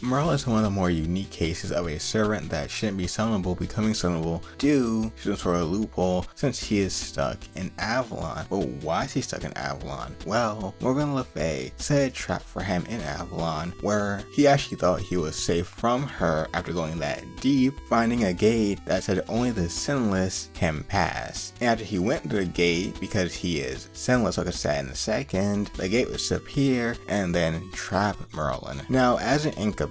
Merlin is one of the more unique cases of a servant that shouldn't be summonable becoming summonable due to some sort of loophole since he is stuck in Avalon. But why is he stuck in Avalon? Well, Morgen Le Fay set a trap for him in Avalon where he actually thought he was safe from her after going that deep, finding a gate that said only the sinless can pass. And after he went to the gate, because he is sinless like I said in a second, the gate would disappear and then trap Merlin. Now as an incubus,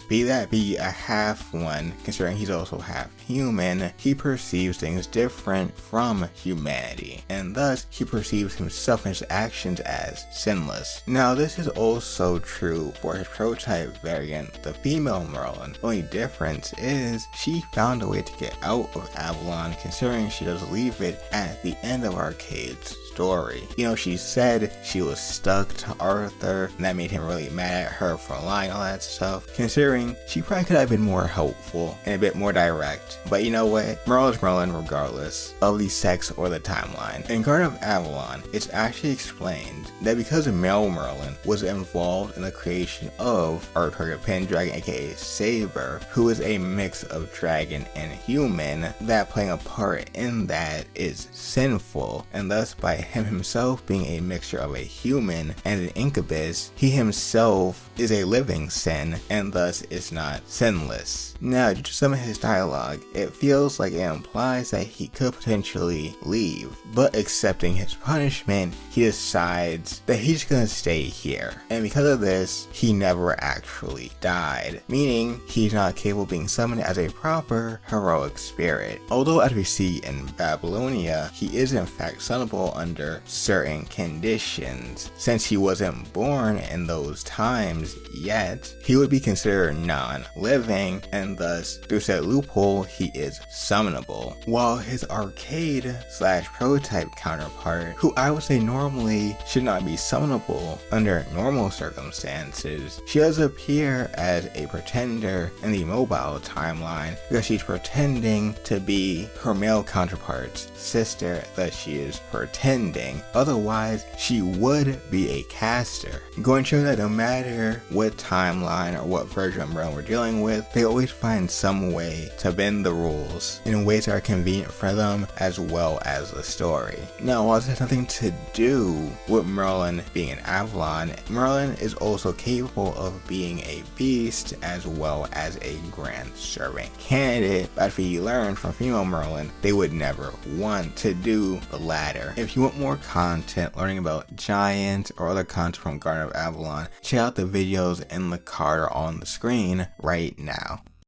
be that be a half one, considering he's also half human, he perceives things different from humanity, and thus he perceives himself and his actions as sinless. Now this is also true for his prototype variant, the female Merlin. The only difference is she found a way to get out of Avalon, considering she does leave it at the end of Arcade's story. You know, she said she was stuck to Arthur and that made him really mad at her for lying, all that stuff, considering she probably could have been more helpful and a bit more direct. But you know what, Merlin is Merlin regardless of the sex or the timeline. In Garden of Avalon, it's actually explained that because male Merlin was involved in the creation of our target Pendragon, aka Saber, who is a mix of dragon and human, that playing a part in that is sinful, and thus by him himself being a mixture of a human and an incubus, he himself is a living sin and thus is not sinless. Now, due to some of his dialogue, it feels like it implies that he could potentially leave, but accepting his punishment, he decides that he's gonna stay here. And because of this, he never actually died, meaning he's not capable of being summoned as a proper heroic spirit. Although as we see in Babylonia, he is in fact summonable under certain conditions. Since he wasn't born in those times yet, he would be considered non-living, and thus through said loophole he is summonable. While his arcade / prototype counterpart, who I would say normally should not be summonable under normal circumstances, she does appear as a pretender in the mobile timeline because she's pretending to be her male counterpart's sister that she is pretending. Otherwise, she would be a caster. Going to show that no matter what timeline or what version of Merlin we're dealing with, they always find some way to bend the rules in ways that are convenient for them as well as the story. Now, while this has nothing to do with Merlin being an Avalon, Merlin is also capable of being a beast as well as a grand servant candidate, but if you learn from female Merlin, they would never want to do the latter. If you want more content learning about giants or other content from Garden of Avalon, check out the videos in the card on the screen right now.